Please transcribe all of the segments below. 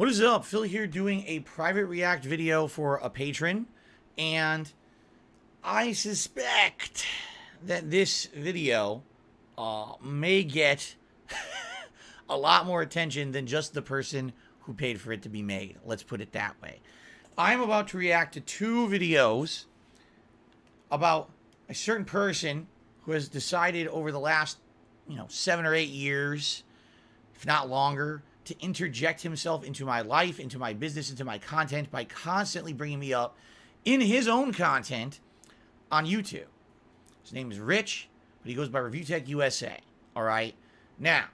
What is up? Phil here doing a private react video for a patron, and I suspect that this video may get a lot more attention than just the person who paid for it to be made. Let's put it that way. I'm about to react to two videos about a certain person who has decided over the last, 7 or 8 years, if not longer, to interject himself into my life, into my business, into my content by constantly bringing me up in his own content on YouTube. His name is Rich, but he goes by Review Tech USA. All right. Now,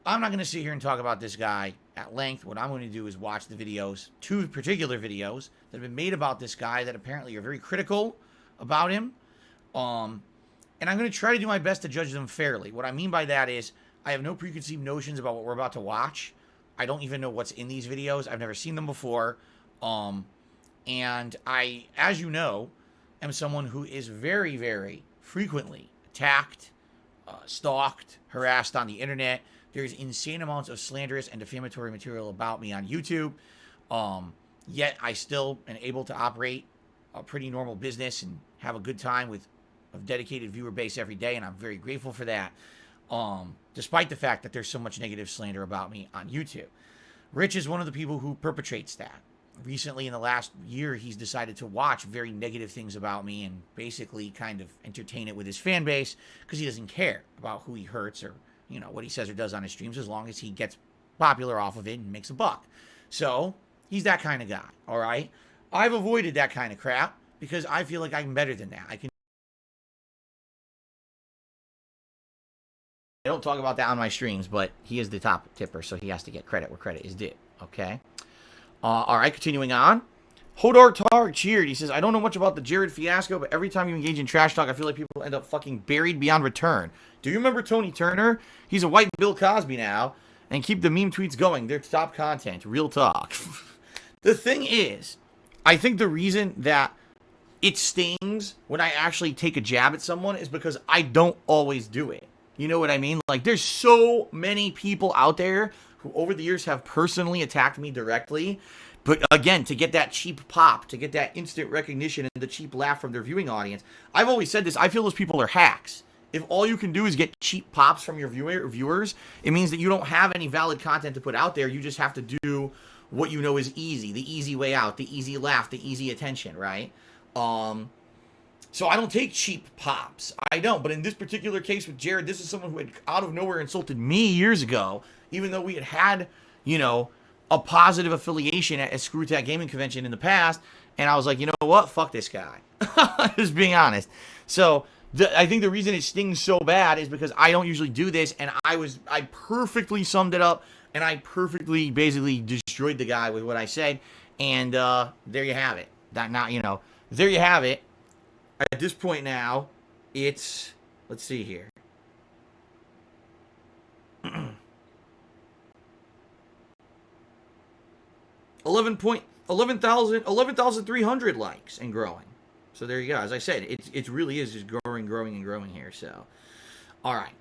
I'm not going to sit here and talk about this guy at length. What I'm going to do is watch the videos, two particular videos that have been made about this guy that apparently are very critical about him. And I'm going to try to do my best to judge them fairly. What I mean by that is I have no preconceived notions about what we're about to watch. I don't even know what's in these videos. I've never seen them before. And I, as you know, am someone who is very, very frequently attacked, stalked, harassed on the internet. There's insane amounts of slanderous and defamatory material about me on YouTube. Yet I still am able to operate a pretty normal business and have a good time with a dedicated viewer base every day, and I'm very grateful for that. Despite the fact that there's so much negative slander about me on YouTube. Rich is one of the people who perpetrates that. Recently, in the last year, he's decided to watch very negative things about me and basically kind of entertain it with his fan base because he doesn't care about who he hurts or, what he says or does on his streams as long as he gets popular off of it and makes a buck. So, he's that kind of guy, all right? I've avoided that kind of crap because I feel like I'm better than that. I don't talk about that on my streams, but he is the top tipper, so he has to get credit where credit is due, okay? All right, continuing on. Hodar Tar cheered. He says, I don't know much about the Jared fiasco, but every time you engage in trash talk, I feel like people end up fucking buried beyond return. Do you remember Tony Turner? He's a white Bill Cosby now. And keep the meme tweets going. They're top content. Real talk. The thing is, I think the reason that it stings when I actually take a jab at someone is because I don't always do it. You know what I mean? Like, there's so many people out there who over the years have personally attacked me directly. But again, to get that cheap pop, to get that instant recognition and the cheap laugh from their viewing audience, I've always said this, I feel those people are hacks. If all you can do is get cheap pops from your viewers, it means that you don't have any valid content to put out there. You just have to do what you know is easy, the easy way out, the easy laugh, the easy attention, right? So I don't take cheap pops. I don't. But in this particular case with Jared, this is someone who had out of nowhere insulted me years ago, even though we had, a positive affiliation at a Screwtack Gaming Convention in the past. And I was like, you know what? Fuck this guy. Just being honest. So I think the reason it stings so bad is because I don't usually do this. And I perfectly summed it up. And I perfectly basically destroyed the guy with what I said. And there you have it. There you have it. At this point now, it's, let's see here. 11,300 likes and growing. So there you go. As I said, it really is just growing and growing here. So, all right.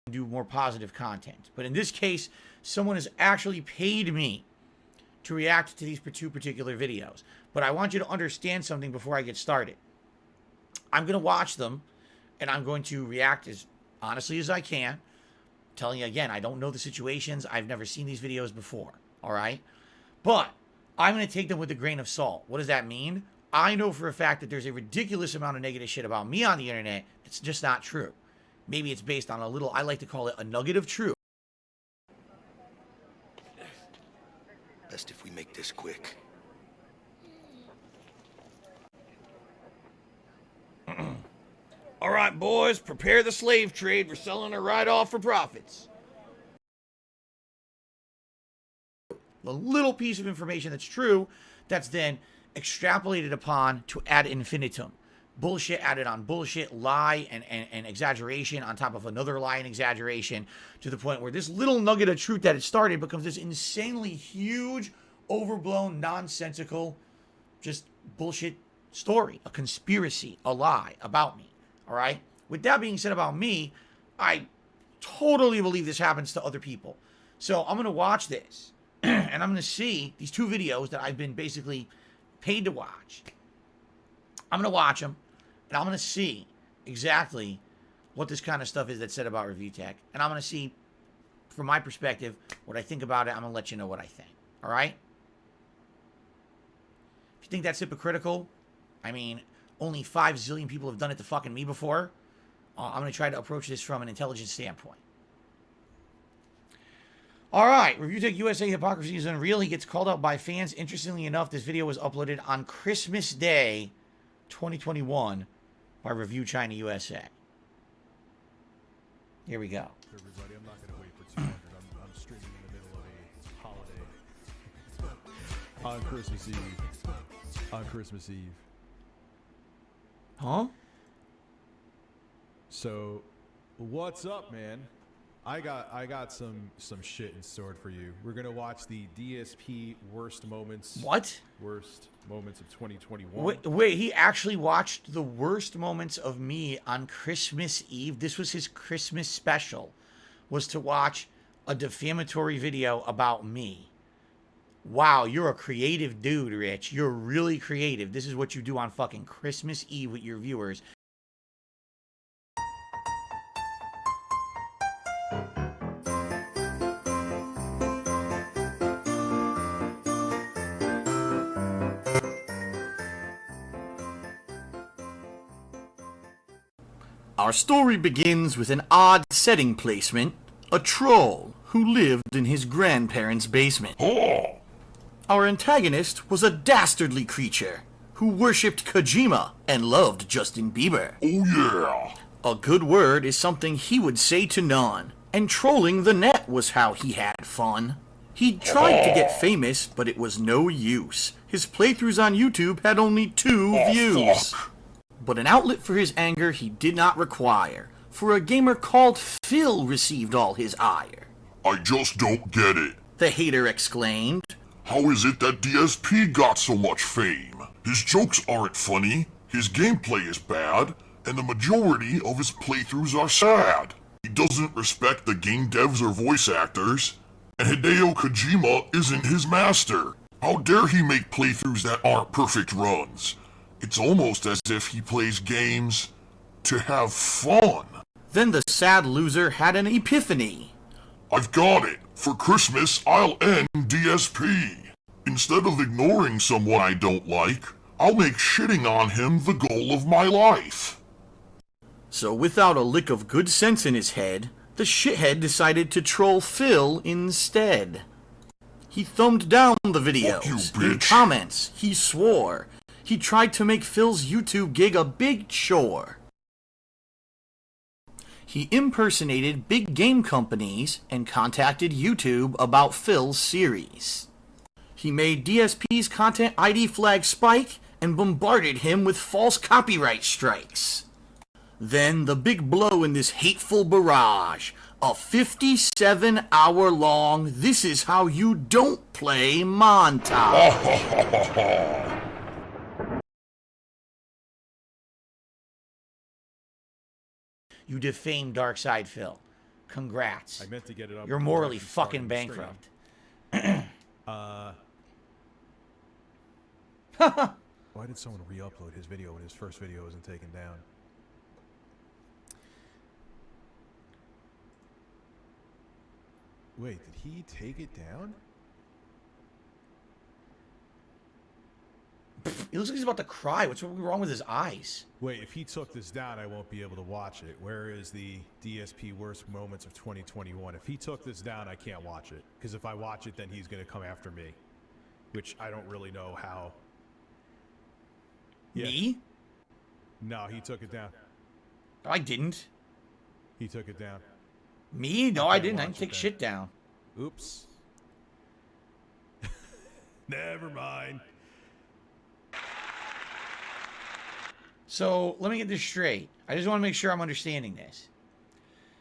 Do more positive content. But in this case, someone has actually paid me to react to these two particular videos. But I want you to understand something before I get started. I'm going to watch them, and I'm going to react as honestly as I can. I'm telling you again, I don't know the situations. I've never seen these videos before. All right? But I'm going to take them with a grain of salt. What does that mean? I know for a fact that there's a ridiculous amount of negative shit about me on the internet that's just not true. Maybe it's based on a little, I like to call it a nugget of truth. Best if we make this quick. All right, boys, prepare the slave trade. We're selling her right off for profits. A little piece of information that's true that's then extrapolated upon to ad infinitum. Bullshit added on bullshit, lie and exaggeration on top of another lie and exaggeration to the point where this little nugget of truth that it started becomes this insanely huge, overblown, nonsensical, just bullshit story, a conspiracy, a lie about me. All right? With that being said about me, I totally believe this happens to other people. So I'm going to watch this, and I'm going to see these two videos that I've been basically paid to watch. I'm going to watch them, and I'm going to see exactly what this kind of stuff is that's said about review tech. And I'm going to see, from my perspective, what I think about it. I'm going to let you know what I think. All right? If you think that's hypocritical, I mean, only 5 zillion people have done it to fucking me before. I'm going to try to approach this from an intelligent standpoint. All right, Review Tech USA Hypocrisy is unreal. He gets called out by fans. Interestingly enough, this video was uploaded on Christmas Day 2021 by Review China USA. Here we go. Everybody, I'm not going to wait for 200. I'm streaming in the middle of a holiday. On Christmas Eve. On Christmas Eve. Huh? So, what's up, man? I got some shit in store for you. We're gonna watch the DSP worst moments. What? Worst moments of 2021. Wait, he actually watched the worst moments of me on Christmas Eve. This was his Christmas special, was to watch a defamatory video about me. Wow, you're a creative dude, Rich. You're really creative. This is what you do on fucking Christmas Eve with your viewers. Our story begins with an odd setting placement, a troll who lived in his grandparents' basement. Oh. Our antagonist was a dastardly creature who worshipped Kojima and loved Justin Bieber. Oh yeah. A good word is something he would say to none, and trolling the net was how he had fun. He tried to get famous, but it was no use. His playthroughs on YouTube had only 2 views. Fuck. But an outlet for his anger he did not require, for a gamer called Phil received all his ire. I just don't get it. The hater exclaimed. How is it that DSP got so much fame? His jokes aren't funny, his gameplay is bad, and the majority of his playthroughs are sad. He doesn't respect the game devs or voice actors, and Hideo Kojima isn't his master. How dare he make playthroughs that aren't perfect runs? It's almost as if he plays games to have fun. Then the sad loser had an epiphany. I've got it. For Christmas, I'll end DSP. Instead of ignoring someone I don't like, I'll make shitting on him the goal of my life. So without a lick of good sense in his head, the shithead decided to troll Phil instead. He thumbed down the videos. Fuck you, In bitch. comments, he swore. He tried to make Phil's YouTube gig a big chore. He impersonated big game companies and contacted YouTube about Phil's series. He made DSP's content ID flag spike and bombarded him with false copyright strikes. Then the big blow in this hateful barrage, a 57-hour-long "This is how you don't play" montage. You defamed Darkside Phil. Congrats. I meant to get it up. You're morally fucking bankrupt. Why did someone re-upload his video when his first video wasn't taken down? Wait, did he take it down? He looks like he's about to cry. What's wrong with his eyes? Wait, if he took this down, I won't be able to watch it. Where is the DSP worst moments of 2021? If he took this down, I can't watch it. Because if I watch it, then he's going to come after me. Which I don't really know how. Yeah. Me? No, he took it down. No, I didn't. He took it down. Me? No, I didn't. I watch didn't it take then. shit down. Oops. Never mind. So, let me get this straight. I just want to make sure I'm understanding this.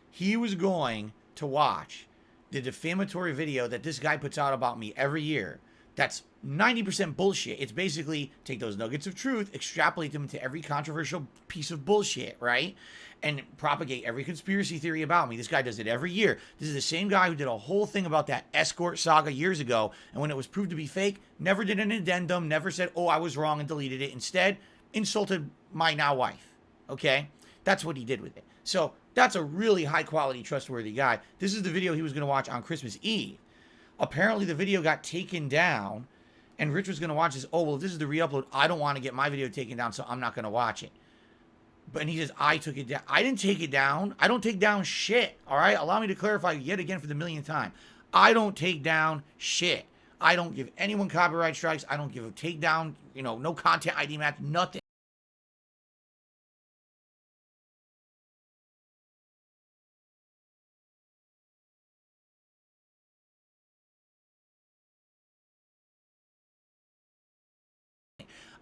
He was going to watch the defamatory video that this guy puts out about me every year That's 90% bullshit. It's basically take those nuggets of truth, extrapolate them into every controversial piece of bullshit, right? And propagate every conspiracy theory about me. This guy does it every year. This is the same guy who did a whole thing about that escort saga years ago. And when it was proved to be fake, never did an addendum, never said, oh, I was wrong and deleted it. Instead, insulted my now wife. Okay? That's what he did with it. So that's a really high quality, trustworthy guy. This is the video he was going to watch on Christmas Eve. Apparently the video got taken down, and Rich was going to watch this. Oh, well, this is the re-upload. I don't want to get my video taken down, so I'm not going to watch it. But he says, I took it down. I didn't take it down. I don't take down shit, all right? Allow me to clarify yet again for the millionth time. I don't take down shit. I don't give anyone copyright strikes. I don't give a takedown, no content ID match, nothing.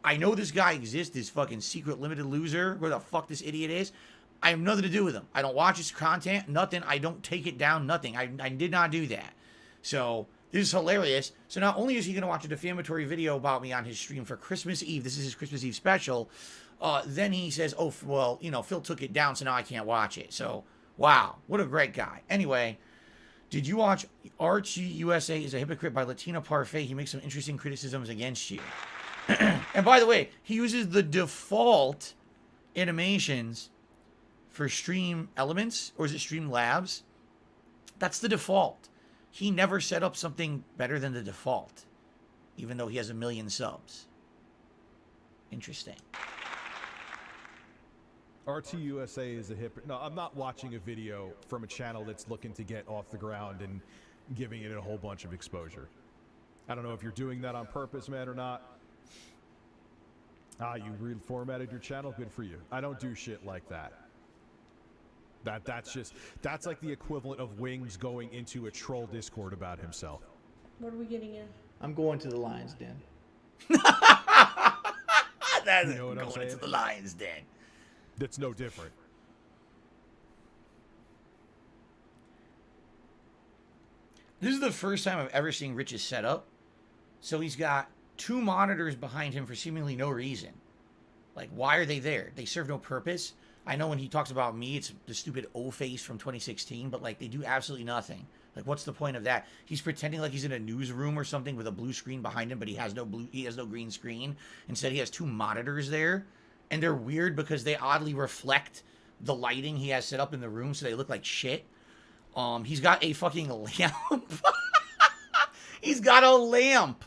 I know this guy exists, this fucking secret limited loser, where the fuck this idiot is. I have nothing to do with him. I don't watch his content, nothing. I don't take it down, nothing. I did not do that. So, this is hilarious. So, not only is he going to watch a defamatory video about me on his stream for Christmas Eve, this is his Christmas Eve special, then he says, oh, well, Phil took it down, so now I can't watch it. So, wow, what a great guy. Anyway, did you watch RTUA is a Hypocrite by Latina Parfait? He makes some interesting criticisms against you. And by the way, he uses the default animations for Stream Elements, or is it Stream Labs? That's the default. He never set up something better than the default, even though he has 1 million subs. Interesting. RTUA is a hypocrite. No, I'm not watching a video from a channel that's looking to get off the ground and giving it a whole bunch of exposure. I don't know if you're doing that on purpose, man, or not. You reformatted your channel? Good for you. I don't do shit like that. That's like the equivalent of Wings going into a troll Discord about himself. What are we getting in? I'm going to the Lion's Den. That's You know what I'm going saying? to the Lion's Den. That's no different. This is the first time I've ever seen Rich's setup. So he's got 2 monitors behind him for seemingly no reason. Like, why are they there? They serve no purpose. I know when he talks about me, it's the stupid O-face from 2016, but, like, they do absolutely nothing. Like, what's the point of that? He's pretending like he's in a newsroom or something with a blue screen behind him, but he has no green screen. Instead, he has 2 monitors there, and they're weird because they oddly reflect the lighting he has set up in the room, so they look like shit. He's got a fucking lamp. He's got a lamp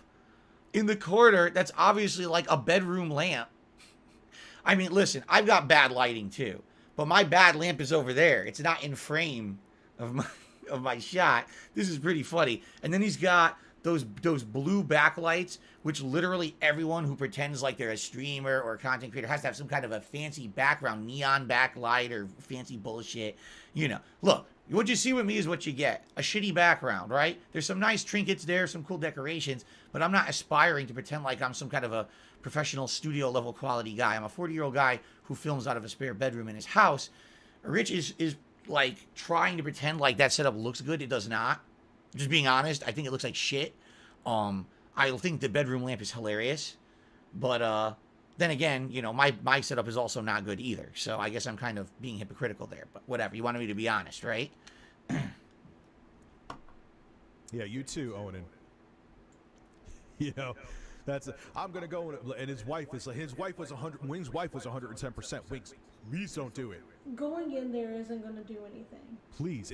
in the corner that's obviously like a bedroom lamp. I mean, listen, I've got bad lighting too, but my bad lamp is over there. It's not in frame of my shot. This is pretty funny. And then he's got those blue backlights, which literally everyone who pretends like they're a streamer or a content creator has to have some kind of a fancy background, neon backlight or fancy bullshit. Look, what you see with me is what you get. A shitty background, right? There's some nice trinkets there, some cool decorations, but I'm not aspiring to pretend like I'm some kind of a professional studio level quality guy. I'm a 40-year-old guy who films out of a spare bedroom in his house. Rich is like trying to pretend like that setup looks good. It does not. Just being honest, I think it looks like shit. I think the bedroom lamp is hilarious, but then again, my setup is also not good either. So I guess I'm kind of being hypocritical there, but whatever. You wanted me to be honest, right? Yeah, you too, Owen. I'm gonna go and his wife was 100. Wings' wife was 110%. Wings, please don't do it. Going in there isn't going to do anything. Please,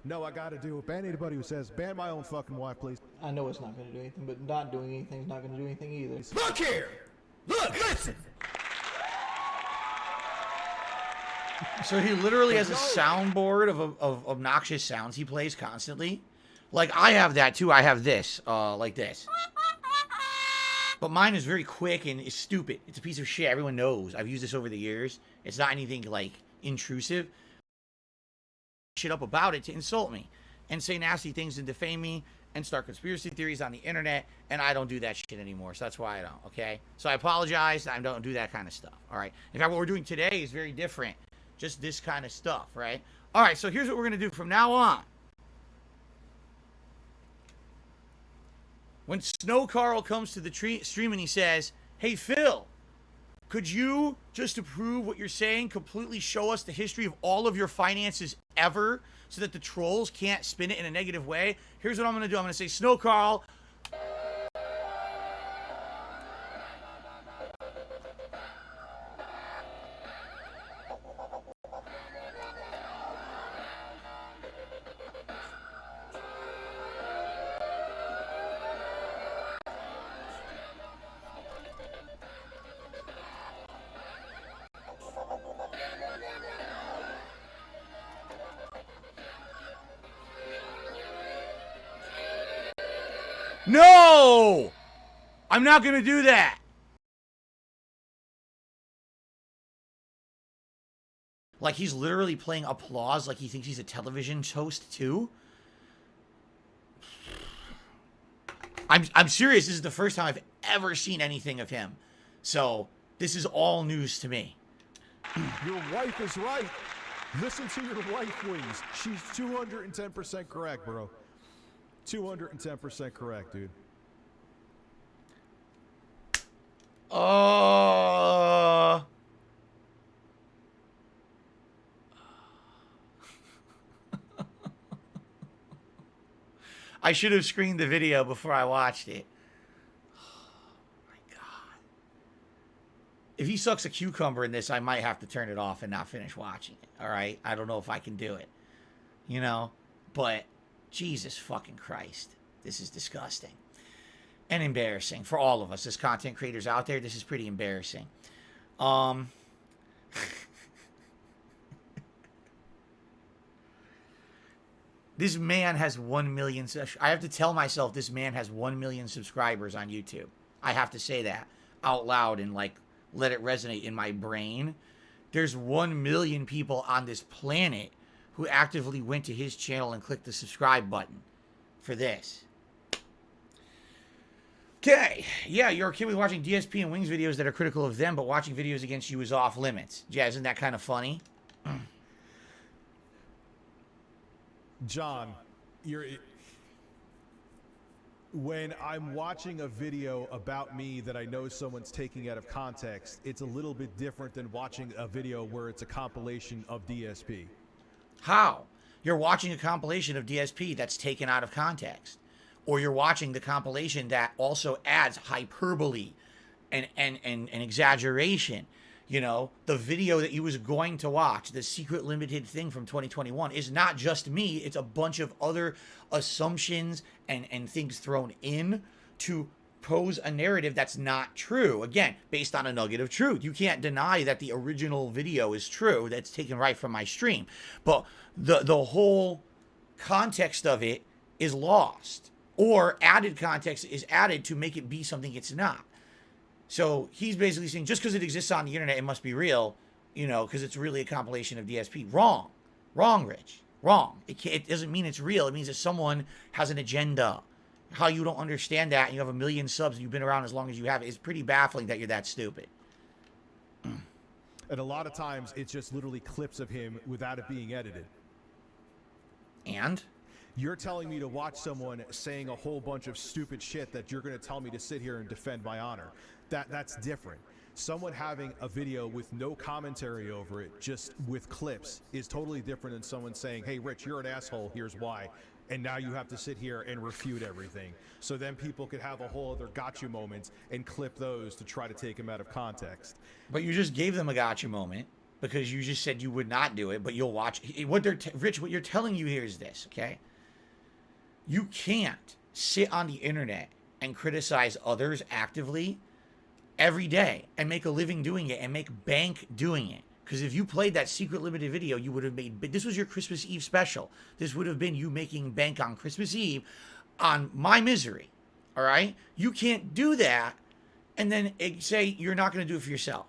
no. I gotta do it. Ban anybody who says ban my own fucking wife, please. I know it's not going to do anything, but not doing anything is not going to do anything either. Look here! Look, listen! So he literally has a soundboard of obnoxious sounds he plays constantly. Like, I have that too. I have this, like this. But mine is very quick and it's stupid. It's a piece of shit. Everyone knows. I've used this over the years. It's not anything, like, intrusive. Shit up about it to insult me and say nasty things and defame me and start conspiracy theories on the internet, and I don't do that shit anymore. So that's why I don't, okay? So I apologize. I don't do that kind of stuff, all right? In fact, what we're doing today is very different. Just this kind of stuff, right? All right, so here's what we're going to do from now on. When Snow Carl comes to the stream and he says, "Hey Phil, could you, just to prove what you're saying, completely show us the history of all of your finances ever so that the trolls can't spin it in a negative way?" Here's what I'm going to do. I'm going to say, "Snow Carl, no! I'm not going to do that." Like, he's literally playing applause like he thinks he's a television host, too. I'm serious. This is the first time I've ever seen anything of him. So, this is all news to me. Your wife is right. Listen to your wife, Wings. She's 210% correct, bro. 210% correct, dude. I should have screened the video before I watched it. Oh my God. If he sucks a cucumber in this, I might have to turn it off and not finish watching it. All right? I don't know if I can do it. You know? But Jesus fucking Christ. This is disgusting. And embarrassing for all of us as content creators out there. This is pretty embarrassing. This man has 1 million. I have to tell myself this man has 1 million subscribers on YouTube. I have to say that out loud and like let it resonate in my brain. There's 1 million people on this planet who actively went to his channel and clicked the subscribe button for this. Okay, yeah, you're okay with watching DSP and Wings videos that are critical of them, but watching videos against you is off limits. Yeah, isn't that kind of funny? John, when I'm watching a video about me that I know someone's taking out of context, it's a little bit different than watching a video where it's a compilation of DSP. How? You're watching a compilation of DSP that's taken out of context. Or you're watching the compilation that also adds hyperbole and exaggeration. You know, the video that you was going to watch, the secret limited thing from 2021, is not just me. It's a bunch of other assumptions and things thrown in to pose a narrative that's not true. Again, based on a nugget of truth. You can't deny that the original video is true. That's taken right from my stream. But the whole context of it is lost. Or added context is added to make it be something it's not. So he's basically saying just because it exists on the internet, it must be real, you know, because it's really a compilation of DSP. Wrong. Wrong, Rich. Wrong. It doesn't mean it's real. It means that someone has an agenda. How you don't understand that and you have 1 million subs and you've been around as long as you have, it's pretty baffling that you're that stupid. And a lot of times it's just literally clips of him without it being edited. And? You're telling me to watch someone saying a whole bunch of stupid shit that you're going to tell me to sit here and defend my honor. That's different. Someone having a video with no commentary over it, just with clips, is totally different than someone saying, "Hey, Rich, you're an asshole, here's why." And now you have to sit here and refute everything. So then people could have a whole other gotcha moments and clip those to try to take him out of context. But you just gave them a gotcha moment because you just said you would not do it, but you'll watch. Rich, what you're telling you here is this, okay? You can't sit on the internet and criticize others actively every day and make a living doing it and make bank doing it. Because if you played that secret limited video, you would have made, this was your Christmas Eve special. This would have been you making bank on Christmas Eve on my misery. All right? You can't do that and then say you're not going to do it for yourself.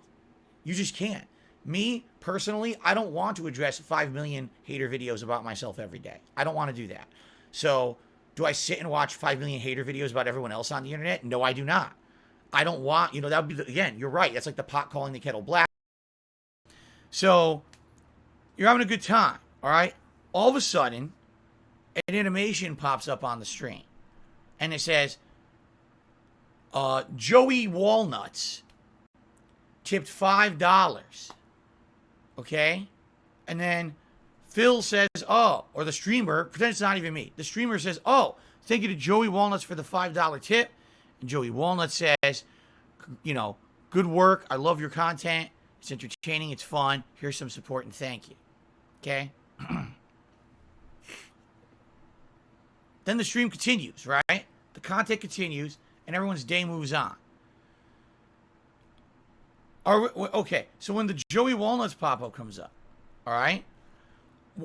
You just can't. Me, personally, I don't want to address 5 million hater videos about myself every day. I don't want to do that. So, do I sit and watch 5 million hater videos about everyone else on the internet? No, I do not. I don't want, that would be, again, you're right. That's like the pot calling the kettle black. So, you're having a good time, all right? All of a sudden, an animation pops up on the stream. And it says, Joey Walnuts tipped $5. Okay? And then Phil says, oh, or the streamer, pretend it's not even me. The streamer says, oh, thank you to Joey Walnuts for the $5 tip. And Joey Walnuts says, you know, good work. I love your content. It's entertaining. It's fun. Here's some support and thank you. Okay? Then the stream continues, right? The content continues, and everyone's day moves on. Okay, so when the Joey Walnuts pop-up comes up, all right?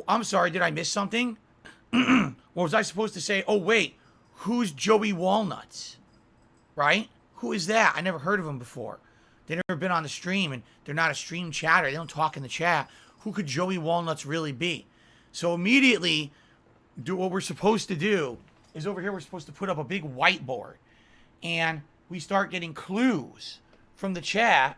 I'm sorry, did I miss something? Or was I supposed to say, oh, wait, who's Joey Walnuts? Right? Who is that? I never heard of him before. They've never been on the stream, and they're not a stream chatter. They don't talk in the chat. Who could Joey Walnuts really be? So immediately, what we're supposed to do is over here, we're supposed to put up a big whiteboard. And we start getting clues from the chat.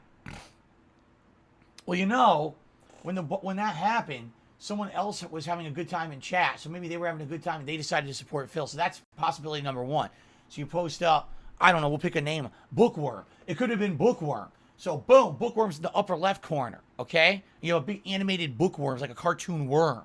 Well, you know, when that happened, someone else was having a good time in chat. So maybe they were having a good time and they decided to support Phil. So that's possibility number one. So you post up, I don't know, we'll pick a name, Bookworm. It could have been Bookworm. So boom, Bookworm's in the upper left corner, okay? You know, a big animated bookworm, like a cartoon worm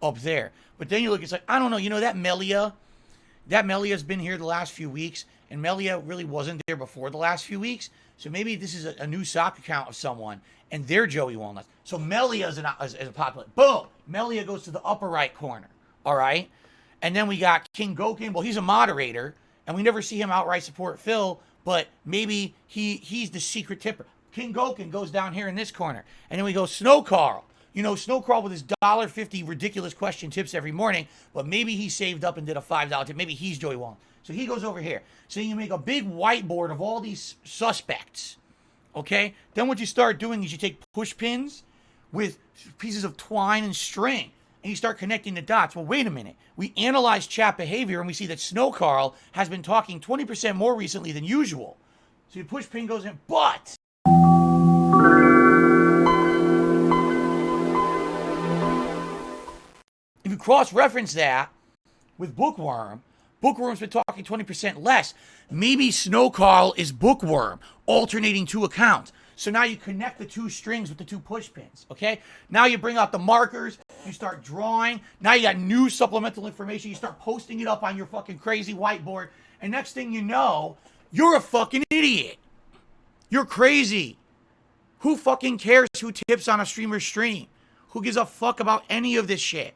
up there. But then you look, it's like, I don't know, you know that Melia's been here the last few weeks, and Melia really wasn't there before the last few weeks. So maybe this is a new sock account of someone, and they're Joey Walnuts. So Melia is a popular. Boom! Melia goes to the upper right corner, all right? And then we got King Gokin. Well, he's a moderator, and we never see him outright support Phil, but maybe he's the secret tipper. King Gokin goes down here in this corner. And then we go Snow Carl. You know, Snow Carl with his $1.50 ridiculous question tips every morning, but maybe he saved up and did a $5 tip. Maybe he's Joey Walnuts. So he goes over here. So you make a big whiteboard of all these suspects, okay? Then what you start doing is you take push pins with pieces of twine and string, and you start connecting the dots. Well, wait a minute. We analyze chat behavior, and we see that Snow Carl has been talking 20% more recently than usual. So your push pin goes in, but if you cross-reference that with Bookworm, Bookworm's been talking 20% less. Maybe Snow Carl is Bookworm, alternating two accounts. So now you connect the two strings with the two push pins, okay? Now you bring out the markers, you start drawing. Now you got new supplemental information. You start posting it up on your fucking crazy whiteboard. And next thing you know, you're a fucking idiot. You're crazy. Who fucking cares who tips on a streamer's stream? Who gives a fuck about any of this shit?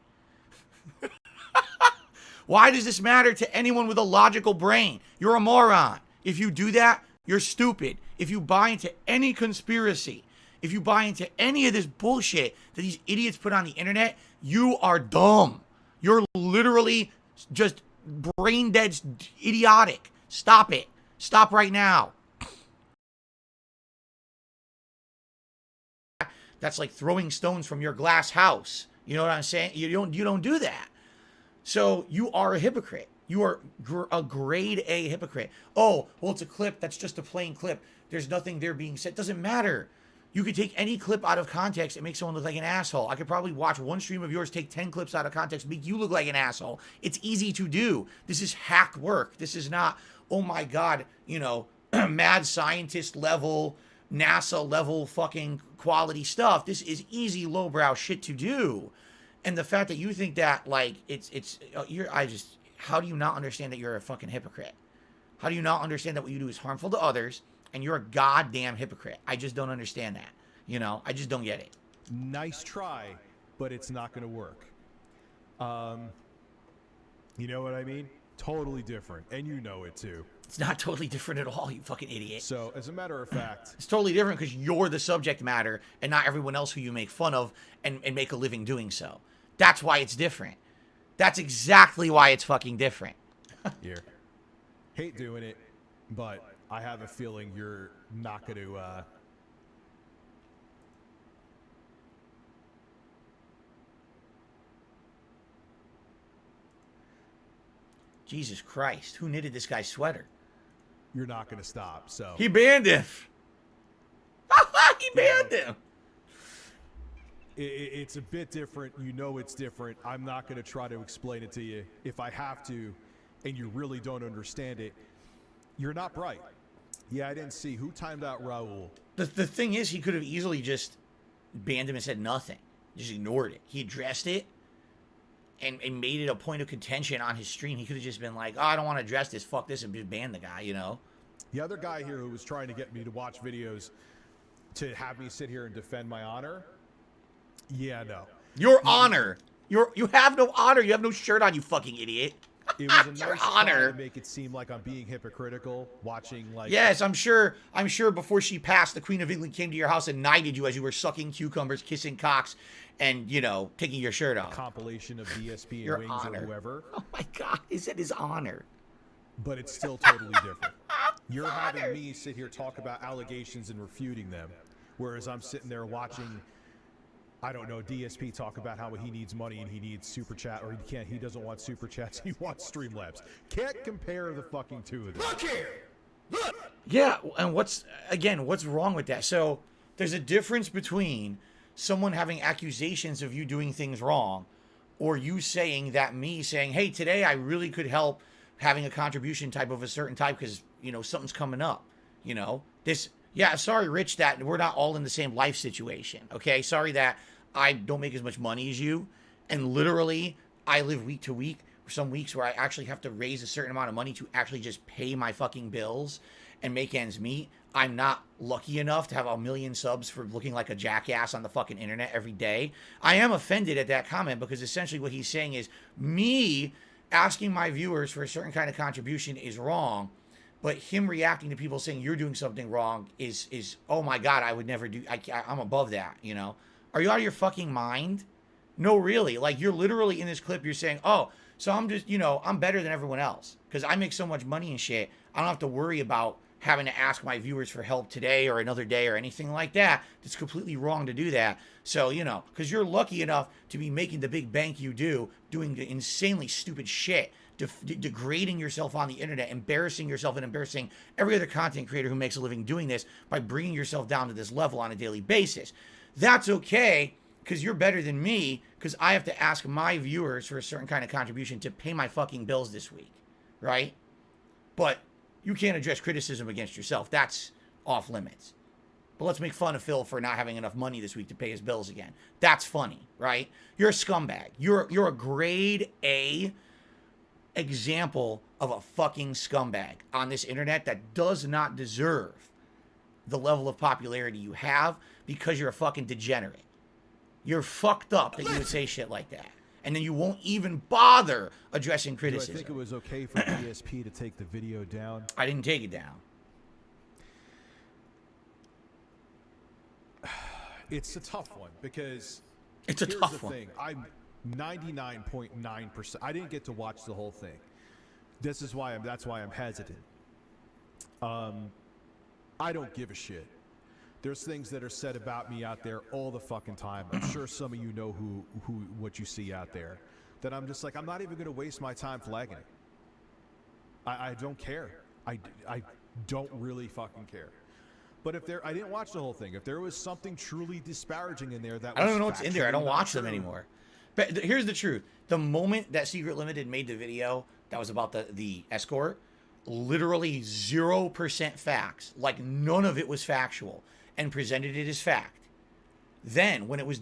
Why does this matter to anyone with a logical brain? You're a moron. If you do that, you're stupid. If you buy into any conspiracy, if you buy into any of this bullshit that these idiots put on the internet, you are dumb. You're literally just brain dead, idiotic. Stop it. Stop right now. That's like throwing stones from your glass house. You know what I'm saying? You don't do that. So you are a hypocrite. You are a grade A hypocrite. Oh, well, it's a clip. That's just a plain clip. There's nothing there being said. Doesn't matter. You could take any clip out of context and make someone look like an asshole. I could probably watch one stream of yours, take 10 clips out of context, make you look like an asshole. It's easy to do. This is hack work. This is not, oh my God, you know, mad scientist level, NASA level fucking quality stuff. This is easy lowbrow shit to do. And the fact that you think that, like, how do you not understand that you're a fucking hypocrite? How do you not understand that what you do is harmful to others and you're a goddamn hypocrite? I just don't understand that. You know, I just don't get it. Nice try, but it's not going to work. You know what I mean? Totally different. And you know it too. It's not totally different at all, you fucking idiot. So, as a matter of fact, it's totally different because you're the subject matter and not everyone else who you make fun of and make a living doing so. That's why it's different. That's exactly why it's fucking different. Here. Hate doing it, but I have a feeling you're not going to... Jesus Christ. Who knitted this guy's sweater? You're not going to stop, so... He banned him. He banned him. It's a bit different. You know it's different. I'm not going to try to explain it to you. If I have to, and you really don't understand it, you're not bright. Yeah, I didn't see. Who timed out Raul? The thing is, he could have easily just banned him and said nothing. Just ignored it. He addressed it and made it a point of contention on his stream. He could have just been like, oh, I don't want to address this. Fuck this. And just ban the guy, you know? The other guy here who was trying to get me to watch videos to have me sit here and defend my honor. Yeah, no. Your honor. You have no honor. You have no shirt on, you fucking idiot. It was a Your nice honor. try to make it seem like I'm being hypocritical, watching like... Yes, I'm sure before she passed, the Queen of England came to your house and knighted you as you were sucking cucumbers, kissing cocks, and, you know, taking your shirt off. compilation of DSP and Your Wings honor. or whoever. Oh my God, he said his honor. But it's still totally different. You're having me sit here talk about allegations and refuting them, whereas I'm sitting there watching, I don't know, DSP talk about how he needs money and he needs super chat, or he doesn't want super chats, he wants Streamlabs. Can't compare the fucking two of them. Look here! Look! Yeah, and what's wrong with that? So there's a difference between someone having accusations of you doing things wrong, or you saying that me saying, hey, today I really could help having a contribution type of a certain type because, you know, something's coming up, you know? Yeah, sorry, Rich, that we're not all in the same life situation, okay? Sorry that I don't make as much money as you, and literally, I live week to week, some weeks where I actually have to raise a certain amount of money to actually just pay my fucking bills and make ends meet. I'm not lucky enough to have 1 million subs for looking like a jackass on the fucking internet every day. I am offended at that comment because essentially what he's saying is me asking my viewers for a certain kind of contribution is wrong, but him reacting to people saying you're doing something wrong is oh my God, I would never do, I'm above that, you know? Are you out of your fucking mind? No, really. Like, you're literally in this clip, you're saying, oh, so I'm just, you know, I'm better than everyone else because I make so much money and shit. I don't have to worry about having to ask my viewers for help today or another day or anything like that. It's completely wrong to do that. So, you know, because you're lucky enough to be making the big bank you do, doing the insanely stupid shit, degrading yourself on the internet, embarrassing yourself and embarrassing every other content creator who makes a living doing this by bringing yourself down to this level on a daily basis. That's okay because you're better than me because I have to ask my viewers for a certain kind of contribution to pay my fucking bills this week, right? But you can't address criticism against yourself. That's off limits. But let's make fun of Phil for not having enough money this week to pay his bills again. That's funny, right? You're a scumbag. You're a grade A example of a fucking scumbag on this internet that does not deserve the level of popularity you have because you're a fucking degenerate. You're fucked up that you would say shit like that. And then you won't even bother addressing criticism. Do I think it was okay for DSP to take the video down? I didn't take it down. It's a tough one because It's a here's tough the one. thing. I'm 99.9%. I didn't get to watch the whole thing. That's why I'm hesitant. I don't give a shit. There's things that are said about me out there all the fucking time. I'm sure some of you know what you see out there. That I'm just like, I'm not even going to waste my time flagging it. I don't care. I don't really fucking care. But I didn't watch the whole thing. If there was something truly disparaging in there that I don't even know what's in there. I don't watch them true. anymore. But here's the truth. The moment that Secret Limited made the video that was about the escort, literally 0% facts. Like none of it was factual. And presented it as fact. Then, when it was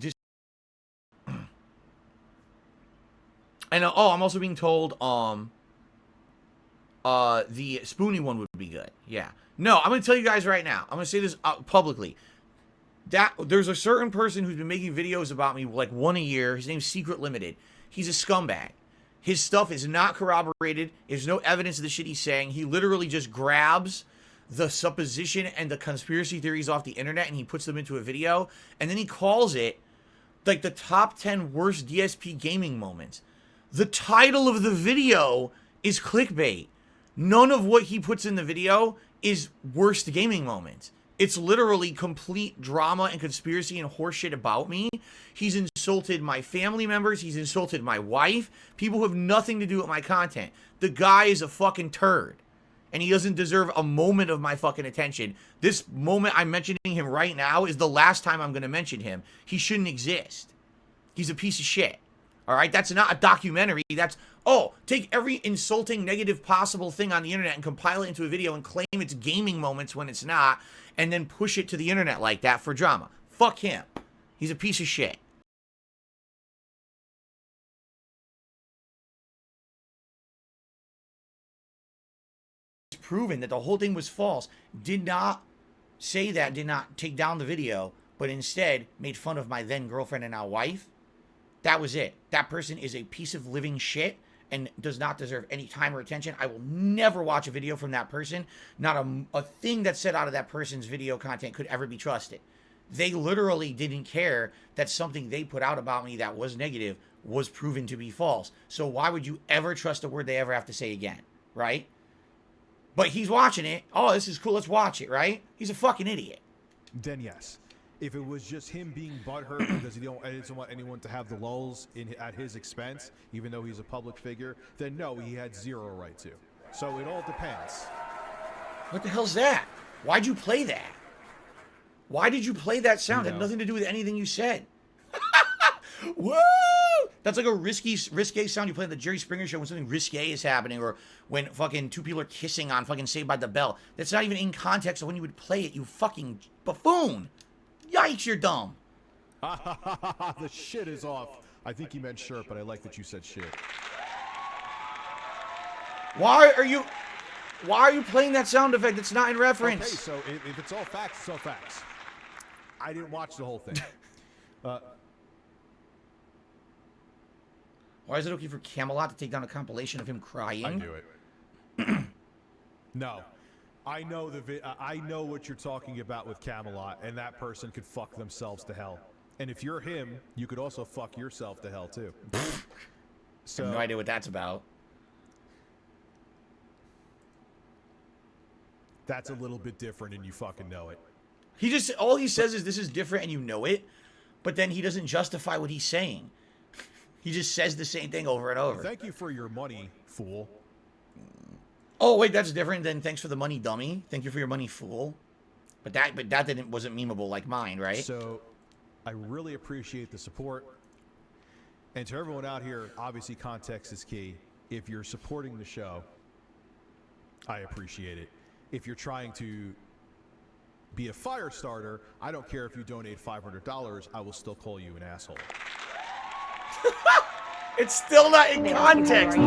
and I'm also being told the Spoonie one would be good. Yeah. No, I'm going to tell you guys right now. I'm going to say this publicly. That there's a certain person who's been making videos about me like one a year. His name's Secret Limited. He's a scumbag. His stuff is not corroborated. There's no evidence of the shit he's saying. He literally just grabs the supposition and the conspiracy theories off the internet and he puts them into a video and then he calls it like the top 10 worst DSP gaming moments. The title of the video is clickbait. None of what he puts in the video is worst gaming moments. It's literally complete drama and conspiracy and horseshit about me. He's insulted my family members. He's insulted my wife. People who have nothing to do with my content. The guy is a fucking turd. And he doesn't deserve a moment of my fucking attention. This moment I'm mentioning him right now is the last time I'm going to mention him. He shouldn't exist. He's a piece of shit. All right, that's not a documentary. That's, oh, take every insulting, negative possible thing on the internet and compile it into a video and claim it's gaming moments when it's not, and then push it to the internet like that for drama. Fuck him. He's a piece of shit. It's proven that the whole thing was false. Did not say that, did not take down the video, but instead made fun of my then girlfriend and now wife. That was it. That person is a piece of living shit and does not deserve any time or attention. I will never watch a video from that person. Not a thing that's said out of that person's video content could ever be trusted. They literally didn't care that something they put out about me that was negative was proven to be false. So why would you ever trust a word they ever have to say again, right? But he's watching it. Oh, this is cool. Let's watch it, right? He's a fucking idiot. Then yes. If it was just him being butthurt because he doesn't want anyone to have the lulls at his expense, even though he's a public figure, then no, he had zero right to. So it all depends. What the hell's that? Why'd you play that? Why did you play that sound? It had nothing to do with anything you said. Woo! That's like a risque sound you play on the Jerry Springer show when something risque is happening, or when fucking two people are kissing on fucking Saved by the Bell. That's not even in context of when you would play it, you fucking buffoon. Yikes, you're dumb. The shit is off. I think you meant shirt, but I like that you said shit. Why are you playing that sound effect? It's not in reference. Okay, so if it's all facts, it's all facts. I didn't watch the whole thing. Why is it okay for Camelot to take down a compilation of him crying? I knew it. No. I know what you're talking about with Camelot, and that person could fuck themselves to hell. And if you're him, you could also fuck yourself to hell too. So, I have no idea what that's about. That's a little bit different, and you fucking know it. All he says is this is different, and you know it, but then he doesn't justify what he's saying. He just says the same thing over and over. Thank you for your money, fool. Oh wait, that's different than thanks for the money, dummy. Thank you for your money, fool. But that wasn't memeable like mine, right? So, I really appreciate the support. And to everyone out here, obviously context is key. If you're supporting the show, I appreciate it. If you're trying to be a fire starter, I don't care if you donate $500. I will still call you an asshole. It's still not in context.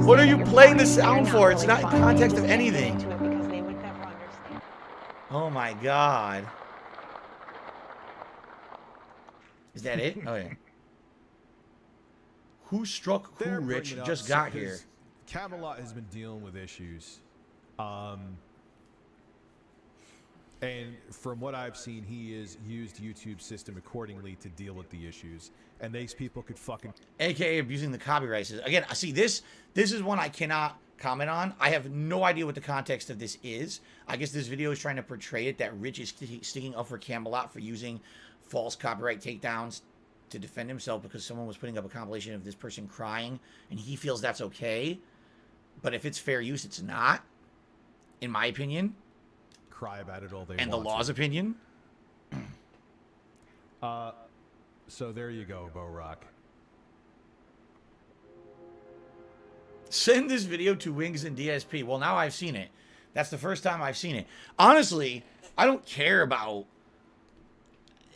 What are you playing the sound for? It's not in context of anything. Oh my god. Is that it? Oh yeah. Who struck who, Rich? Just got here. Camelot has been dealing with issues. And from what I've seen, he has used YouTube's system accordingly to deal with the issues. And these people could fucking... AKA abusing the copyright system. Again, see, this is one I cannot comment on. I have no idea what the context of this is. I guess this video is trying to portray it that Rich is sticking up for Camelot for using false copyright takedowns to defend himself because someone was putting up a compilation of this person crying, and he feels that's okay. But if it's fair use, it's not, in my opinion. Cry about it all day. And the law's opinion. So there you go, Bo Rock. Send this video to Wings and DSP. Well, now I've seen it. That's the first time I've seen it. Honestly, I don't care about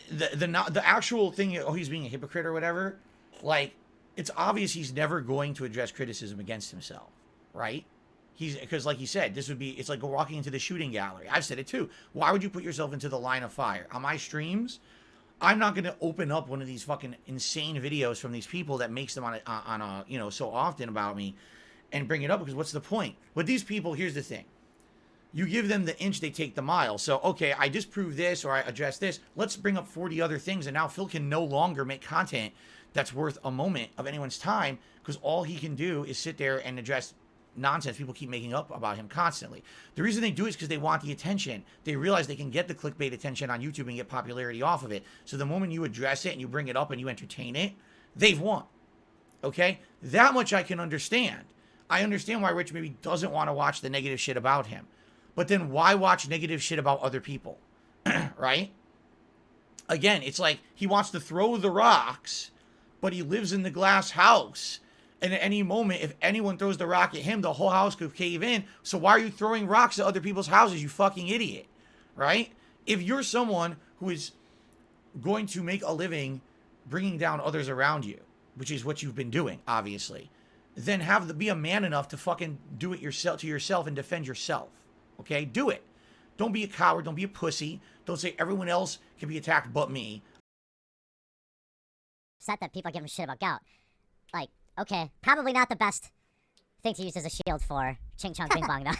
the actual thing. Oh, he's being a hypocrite or whatever. Like, it's obvious he's never going to address criticism against himself, right? Because like he said, it's like walking into the shooting gallery. I've said it too. Why would you put yourself into the line of fire? On my streams, I'm not going to open up one of these fucking insane videos from these people that makes them on a so often about me and bring it up, because what's the point? With these people, here's the thing. You give them the inch, they take the mile. So, okay, I disprove this or I address this. Let's bring up 40 other things, and now Phil can no longer make content that's worth a moment of anyone's time, because all he can do is sit there and address nonsense people keep making up about him constantly. The reason they do it is because they want the attention. They realize they can get the clickbait attention on YouTube and get popularity off of it. So the moment you address it and you bring it up and you entertain it, they've won. Okay? That much I can understand. I understand why Rich maybe doesn't want to watch the negative shit about him. But then why watch negative shit about other people? Right? Again, it's like he wants to throw the rocks, but he lives in the glass house. And at any moment, if anyone throws the rock at him, the whole house could cave in. So why are you throwing rocks at other people's houses, you fucking idiot? Right? If you're someone who is going to make a living bringing down others around you, which is what you've been doing, obviously, then be a man enough to fucking do it yourself, to yourself, and defend yourself. Okay? Do it. Don't be a coward. Don't be a pussy. Don't say everyone else can be attacked but me. Upset that people are giving shit about gout. Like, okay, probably not the best thing to use as a shield for Ching Chong Bing Bong, though.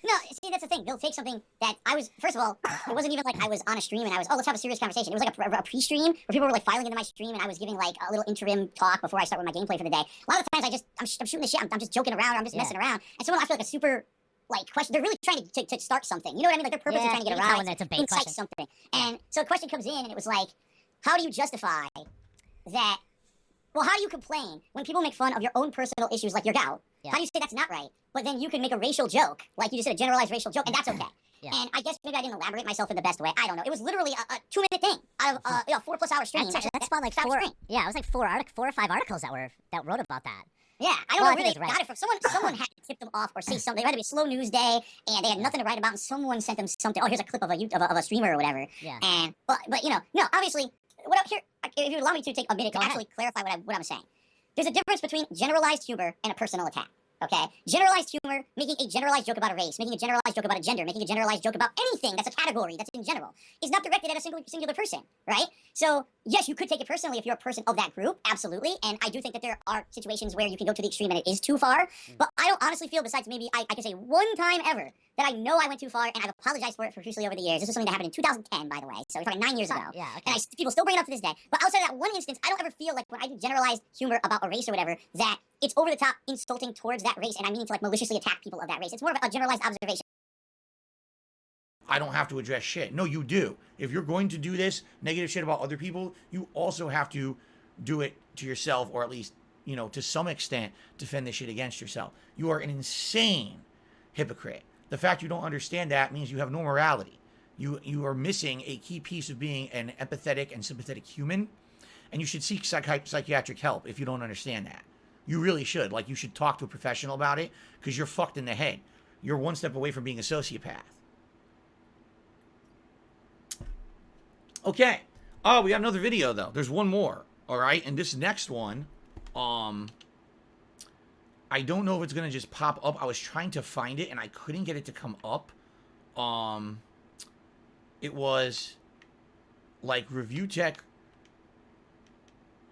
No, see, that's the thing. They'll take something that I was, first of all, it wasn't even like I was on a stream and I was, oh, let's have a serious conversation. It was like a pre-stream where people were like filing into my stream and I was giving like a little interim talk before I start with my gameplay for the day. A lot of times I'm shooting the shit. I'm just joking around or I'm just messing around. And someone, I feel like a super, like, question. They're really trying to start something. You know what I mean? Like, they're purposely trying to get a rise, incite something. And so a question comes in and it was like, how do you justify that? Well, how do you complain when people make fun of your own personal issues like your gout? Yeah. How do you say that's not right? But then you can make a racial joke, like you just said, a generalized racial joke, and that's okay. Yeah. And I guess maybe I didn't elaborate myself in the best way. I don't know. It was literally a 2-minute thing out of a 4+ hour stream. That spawned like four. Yeah, it was like 4 or 5 articles that wrote about that. Yeah, I don't know where they got it from. Someone had to tip them off or say something. They had to be a slow news day, and they had nothing to write about, and someone sent them something. Oh, here's a clip of a streamer or whatever. Yeah. And but you know, no, obviously, here, if you allow me to take a minute to actually clarify what I'm saying. There's a difference between generalized humor and a personal attack. Okay? Generalized humor, making a generalized joke about a race, making a generalized joke about a gender, making a generalized joke about anything that's a category that's in general, is not directed at a singular person, right? So, yes, you could take it personally if you're a person of that group, absolutely, and I do think that there are situations where you can go to the extreme and it is too far, but I don't honestly feel, besides maybe I can say one time ever, that I know I went too far, and I've apologized for it profusely over the years. This is something that happened in 2010, by the way, so we're talking 9 years ago. Yeah, okay. And people still bring it up to this day. But outside of that one instance, I don't ever feel like when I do generalized humor about a race or whatever, that it's over the top insulting towards that race, and I mean to like maliciously attack people of that race. It's more of a generalized observation. I don't have to address shit. No, you do. If you're going to do this negative shit about other people, you also have to do it to yourself, or at least, you know, to some extent, defend this shit against yourself. You are an insane hypocrite. The fact you don't understand that means you have no morality. You are missing a key piece of being an empathetic and sympathetic human, and you should seek psychiatric help if you don't understand that. You really should. Like, you should talk to a professional about it, because you're fucked in the head. You're one step away from being a sociopath. Okay. Oh, we got another video, though. There's one more. All right? And this next one, I don't know if it's going to just pop up. I was trying to find it, and I couldn't get it to come up. It was, like, Review Tech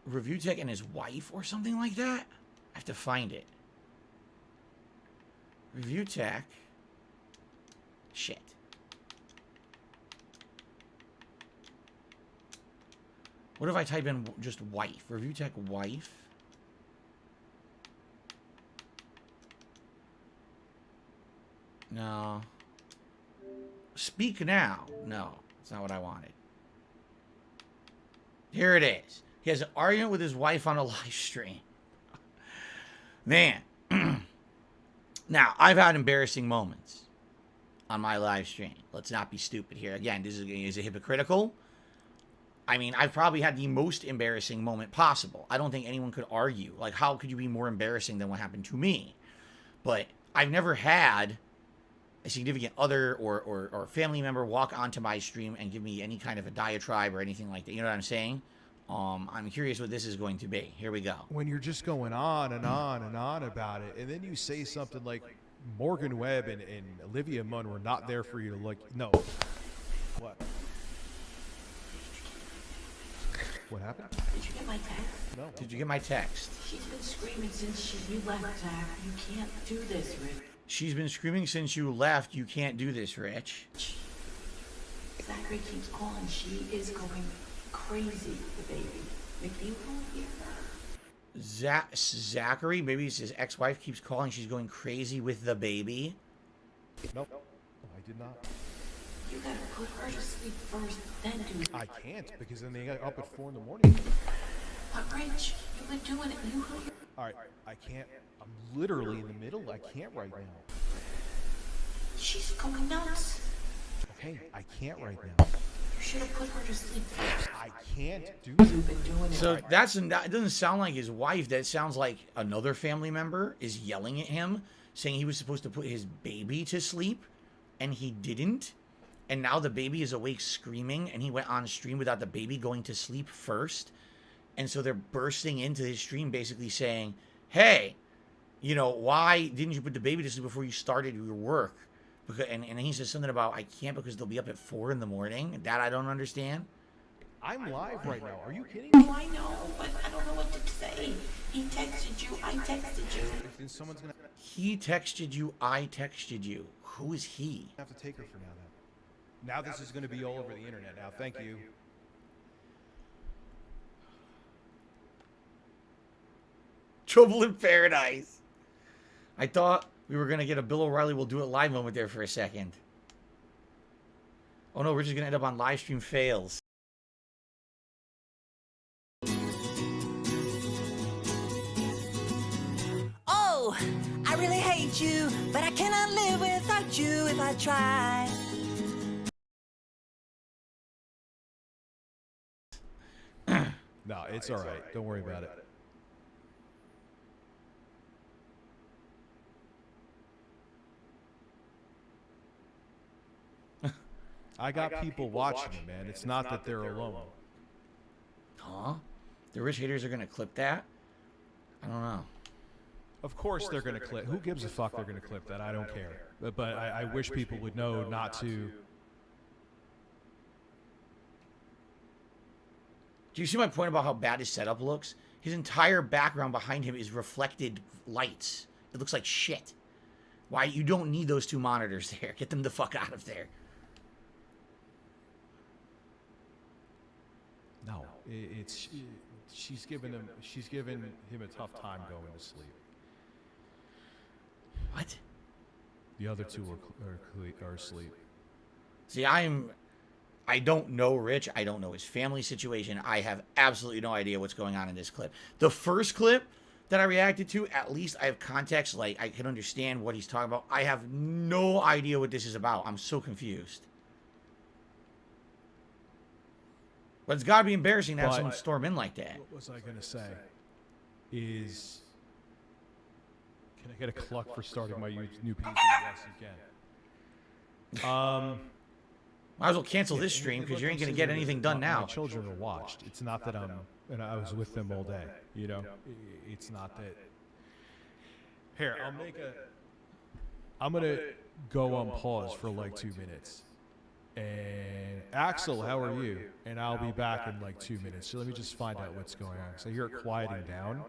and his wife or something like that. I have to find it. Review Tech. Shit. What if I type in just wife? Review Tech wife. No. Speak now. No, that's not what I wanted. Here it is. He has an argument with his wife on a live stream. Man. Now, I've had embarrassing moments on my live stream. Let's not be stupid here. Again, is it hypocritical? I mean, I've probably had the most embarrassing moment possible. I don't think anyone could argue. Like, how could you be more embarrassing than what happened to me? But I've never had a significant other or family member walk onto my stream and give me any kind of a diatribe or anything like that. You know what I'm saying? I'm curious what this is going to be. Here we go. When you're just going on and on and on about it, and then you say something like Morgan Webb and Olivia Munn were not there for you to look. No. What? What happened? Did you get my text? No. Did you get my text? She's been screaming since you left, Zach. You can't do this, Rich. She's been screaming since you left. You can't do this, Rich. Zachary keeps calling. She is going crazy, the baby. McNeil here. Zachary, maybe it's his ex-wife, keeps calling. She's going crazy with the baby. Nope. I did not. You gotta put her to sleep first, then do it. I can't, because then they got up at 4 in the morning. But Rich, you've been doing it. You heard. Alright, I can't. I'm literally in the middle. I can't right now. She's going nuts. Okay, I can't right now. You're should have put her to sleep first. I can't do You've been doing it. So it doesn't sound like his wife. That sounds like another family member is yelling at him, saying he was supposed to put his baby to sleep, and he didn't. And now the baby is awake screaming, and he went on stream without the baby going to sleep first. And so they're bursting into his stream basically saying, hey, you know, why didn't you put the baby to sleep before you started your work? Because, and he says something about, I can't because they'll be up at 4 in the morning. That I don't understand. I'm live right now. Are you kidding me? Oh, I know, but I don't know what to say. He texted you. I texted you. Then someone's gonna He texted you. I texted you. Who is he? have to take her for now. Then. Now this is going to be all over the internet. Now, thank you. Trouble in Paradise. I thought we were going to get a Bill O'Reilly will do it live moment there for a second. Oh no, we're just going to end up on live stream fails. Oh, I really hate you, but I cannot live without you if I try. No, it's all right. Don't worry about it. I got people watching it, man. It's not that they're alone. Huh? The rich haters are going to clip that? I don't know. Of course they're going to clip. Who gives a fuck they're going to clip that? I don't care. But I wish people would know not to. Do you see my point about how bad his setup looks? His entire background behind him is reflected lights. It looks like shit. Why? You don't need those 2 monitors there. Get them the fuck out of there. No, she's given him a tough time going to sleep. What? The other 2 are asleep. See, I don't know Rich. I don't know his family situation. I have absolutely no idea what's going on in this clip. The first clip that I reacted to, at least I have context. Like, I can understand what he's talking about. I have no idea what this is about. I'm so confused. But it's got to be embarrassing to have someone storm in like that. What was I going to say? Can I get a cluck for starting my new PC? Yes, you can. Might as well cancel this stream because you ain't going to get anything done now. My children are watched. It's not that I was with them all day. You know, it's not that. Here, I'm going to go on pause for like 2 minutes. And Axel, how are you? And I'll be back in like 2 minutes. So let me just find out what's going on. So I hear it quieting down,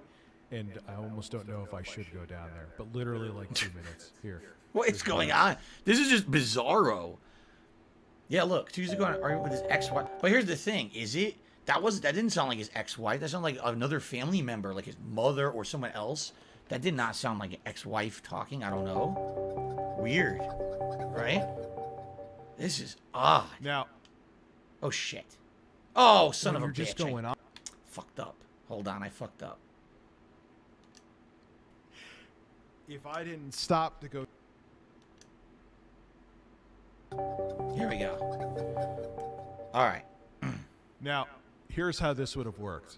and I almost don't know if I should go down there. But literally like 2 minutes. Here. What is going on? This is just bizarro. Yeah, look, Tuesday going to argue with his ex-wife. But here's the thing: that didn't sound like his ex-wife. That sounded like another family member, like his mother or someone else. That did not sound like an ex-wife talking. I don't know. Weird, right? This is odd. Now, oh shit! Oh, son of a bitch! Just going on. Fucked up. Hold on, I fucked up. If I didn't stop to go. Here we go. All right. Now, here's how this would have worked.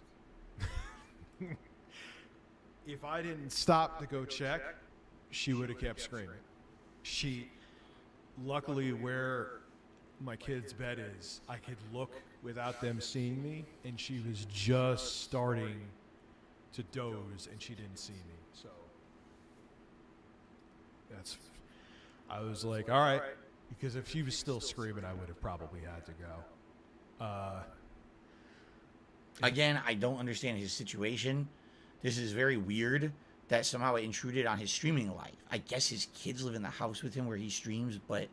If I didn't stop to go check, she would have kept screaming. Luckily, where my kid's bed is, I could look without them seeing me, and she was just starting to doze, and she didn't see me. So I was like, all right. Because if she was still screaming, I would have probably had to go. Again, I don't understand his situation. This is very weird that somehow it intruded on his streaming life. I guess his kids live in the house with him where he streams, but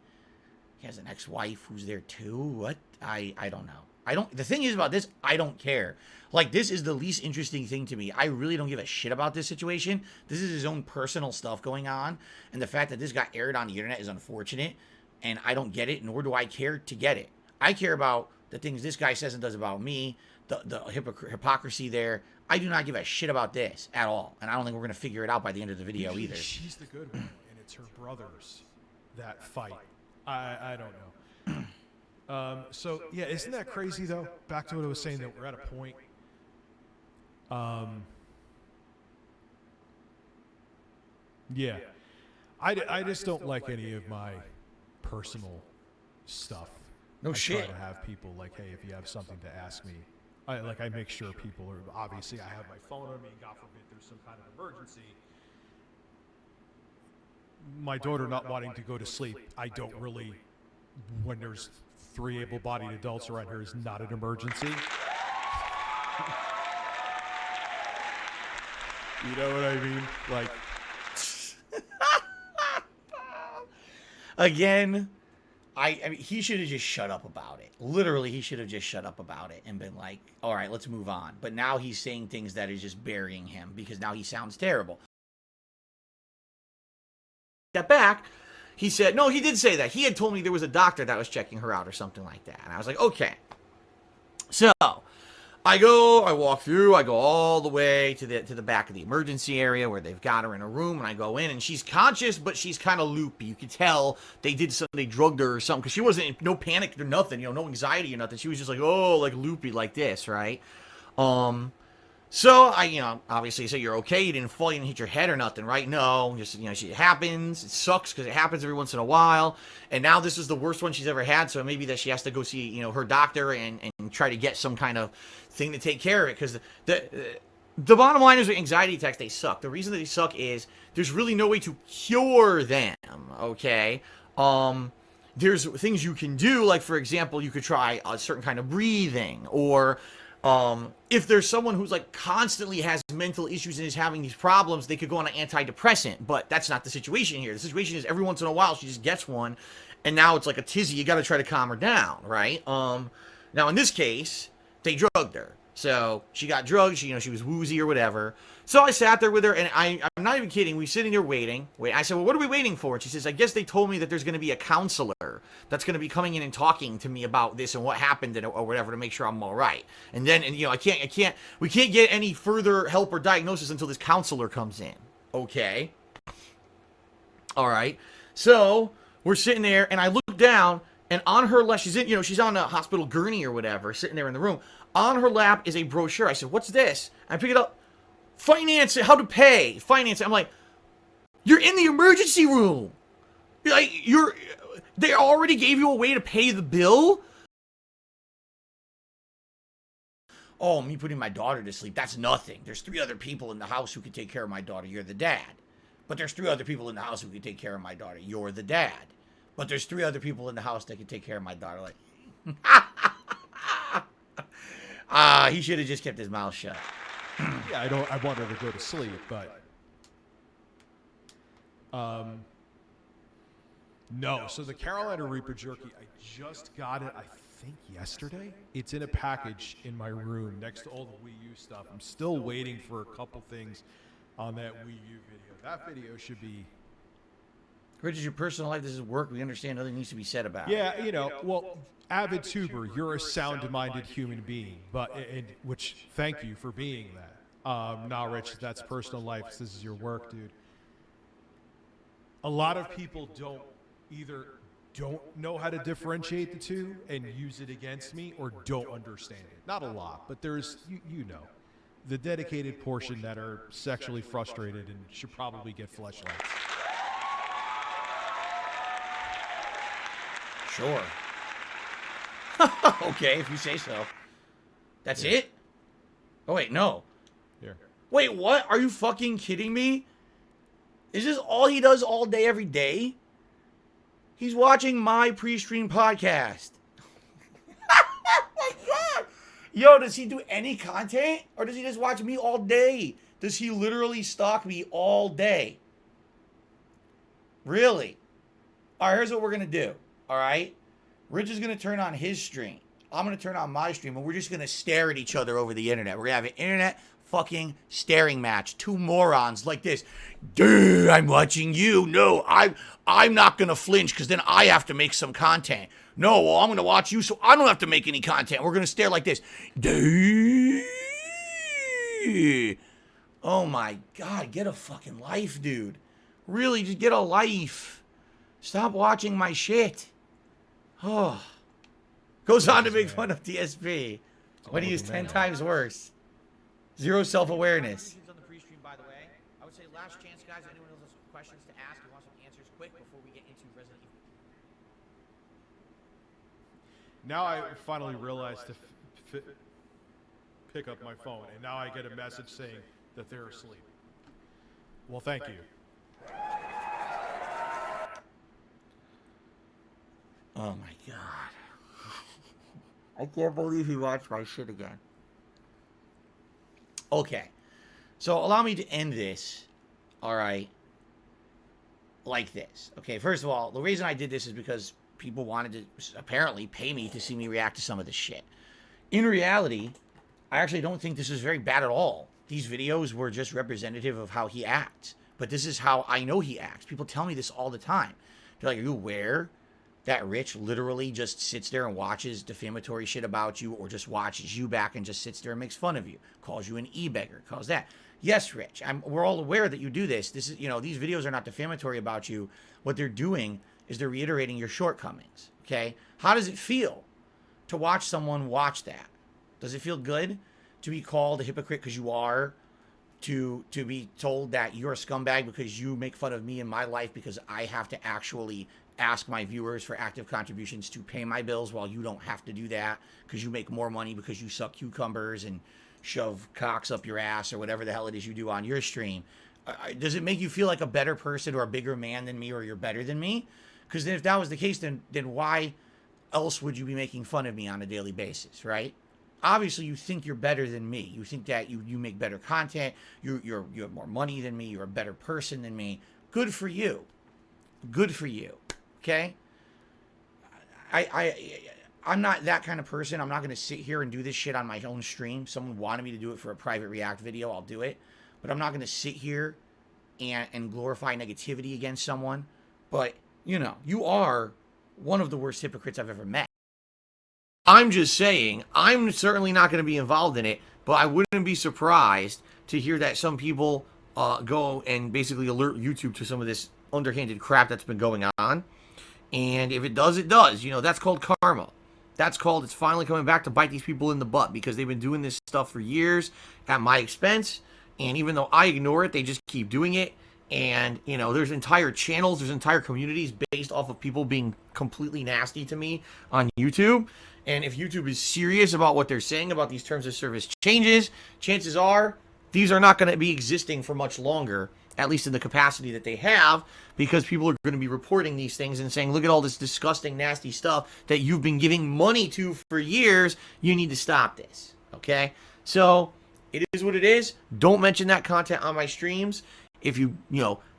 he has an ex-wife who's there too. What? I don't know. The thing is about this, I don't care. Like, this is the least interesting thing to me. I really don't give a shit about this situation. This is his own personal stuff going on, and the fact that this got aired on the internet is unfortunate. And I don't get it, nor do I care to get it. I care about the things this guy says and does about me, the hypocrisy there. I do not give a shit about this at all. And I don't think we're going to figure it out by the end of the video either. She's the good one, and it's her brothers that fight. I don't know. So yeah, isn't that crazy though? Back to what I was saying, that we're at a point. Yeah, I just don't like any of my personal stuff. No shit. I try to have people like, hey, if you have something to ask me, I make sure people are, obviously I have my phone on me, God forbid there's some kind of emergency. My daughter not wanting to go to sleep, I don't really, when there's 3 able-bodied adults around here, is not an emergency. You know what I mean? Like, again, I mean, he should have just shut up about it. Literally, he should have just shut up about it and been like, all right, let's move on. But now he's saying things that is just burying him because now he sounds terrible. Step back, he said, no, he did say that. He had told me there was a doctor that was checking her out or something like that. And I was like, okay. So I walk through, I go all the way to the back of the emergency area where they've got her in a room, and I go in, and she's conscious, but she's kind of loopy. You could tell they drugged her or something, because she wasn't, no panic or nothing, no anxiety or nothing. She was just like, oh, like loopy like this, right? So I, obviously say you're okay, you didn't fall, you didn't hit your head or nothing, right? No, just, it happens, it sucks because it happens every once in a while, and now this is the worst one she's ever had, so maybe that she has to go see, her doctor and try to get some kind of thing to take care of it, because the bottom line is with anxiety attacks, they suck. The reason that they suck is there's really no way to cure them, okay? There's things you can do, like, for example, you could try a certain kind of breathing, or if there's someone who's like constantly has mental issues and is having these problems, they could go on an antidepressant, but that's not the situation here. The situation is every once in a while she just gets one, and now it's like a tizzy. You got to try to calm her down, right? Now in this case, they drugged her, so she got drugged. She was woozy or whatever. So I sat there with her, and I'm not even kidding. We sitting there waiting. I said, well, what are we waiting for? And she says, I guess they told me that there's going to be a counselor that's going to be coming in and talking to me about this and what happened or whatever to make sure I'm all right. And then, we can't get any further help or diagnosis until this counselor comes in. Okay. All right. So we're sitting there, and I look down, and on her lap, she's on a hospital gurney or whatever, sitting there in the room. On her lap is a brochure. I said, what's this? I pick it up. Finance it, how to pay, finance it. I'm like, you're in the emergency room. They already gave you a way to pay the bill? Oh, me putting my daughter to sleep, that's nothing. There's 3 other people in the house who can take care of my daughter. You're the dad. But there's 3 other people in the house who can take care of my daughter. You're the dad. But there's 3 other people in the house that can take care of my daughter. Like, he should have just kept his mouth shut. yeah, I want her to go to sleep, but no. So the Carolina Reaper jerky, I just got it, I think yesterday. It's in a package in my room next to all the Wii U stuff. I'm still waiting for a couple things on that Wii U video. That video should be... Rich, is your personal life, this is work, we understand nothing needs to be said about it. Yeah, well, avid tuber, you're a sound-minded human being, which, thank you for being that. Nah, Rich, that's personal life, this is your work, dude. A lot of people don't know how to differentiate the two and use it against me, or don't understand it. Not a lot, but there's, the dedicated portion that are sexually frustrated and should probably get fleshlights. Sure. Okay, if you say so. That's it? Oh, wait, no. Here. Wait, what? Are you fucking kidding me? Is this all he does all day, every day? He's watching my pre-stream podcast. Oh my God. Yo, does he do any content? Or does he just watch me all day? Does he literally stalk me all day? Really? All right, here's what we're going to do. All right? Rich is going to turn on his stream. I'm going to turn on my stream, and we're just going to stare at each other over the internet. We're going to have an internet fucking staring match. 2 morons like this. Dude, I'm watching you. No, I'm not going to flinch because then I have to make some content. No, well, I'm going to watch you so I don't have to make any content. We're going to stare like this. Dude. Oh my God, get a fucking life, dude. Really, just get a life. Stop watching my shit. Oh. Goes on to make fun of DSP when he is 10 times worse. Zero self-awareness. On the pre-stream, by the way, I would say last chance, guys. Anyone else has questions to ask? You want some answers quick before we get into Resident Evil? Now I finally realized to pick up my phone, and now I get a message saying that they're asleep. Well, thank you. Oh my god. I can't believe he watched my shit again. Okay. So allow me to end this, alright, like this. Okay, first of all, the reason I did this is because people wanted to apparently pay me to see me react to some of this shit. In reality, I actually don't think this is very bad at all. These videos were just representative of how he acts. But this is how I know he acts. People tell me this all the time. They're like, are you aware that Rich literally just sits there and watches defamatory shit about you, or just watches you back and just sits there and makes fun of you, calls you an e-beggar, calls that? Yes, Rich, we're all aware that you do this. This is, you know, these videos are not defamatory about you. What they're doing is they're reiterating your shortcomings, okay? How does it feel to watch someone watch that? Does it feel good to be called a hypocrite because you are? To be told that you're a scumbag because you make fun of me in my life because I have to actually ask my viewers for active contributions to pay my bills while you don't have to do that because you make more money because you suck cucumbers and shove cocks up your ass or whatever the hell it is you do on your stream. Does it make you feel like a better person or a bigger man than me, or you're better than me? Because if that was the case, then why else would you be making fun of me on a daily basis, right? Obviously, you think you're better than me. You think that you make better content. You have more money than me. You're a better person than me. Good for you. Good for you. Okay? I'm not that kind of person. I'm not going to sit here and do this shit on my own stream. Someone wanted me to do it for a private react video. I'll do it. But I'm not going to sit here and glorify negativity against someone. But, you know, you are one of the worst hypocrites I've ever met. I'm just saying, I'm certainly not going to be involved in it, but I wouldn't be surprised to hear that some people go and basically alert YouTube to some of this underhanded crap that's been going on. And if it does, it does. You know, that's called karma. That's called, it's finally coming back to bite these people in the butt, because they've been doing this stuff for years at my expense. And even though I ignore it, they just keep doing it. And, you know, there's entire channels, there's entire communities based off of people being completely nasty to me on YouTube. And if YouTube is serious about what they're saying about these terms of service changes, chances are these are not going to be existing for much longer, at least in the capacity that they have, because people are going to be reporting these things and saying, look at all this disgusting, nasty stuff that you've been giving money to for years. You need to stop this. Okay? So it is what it is. Don't mention that content on my streams. If you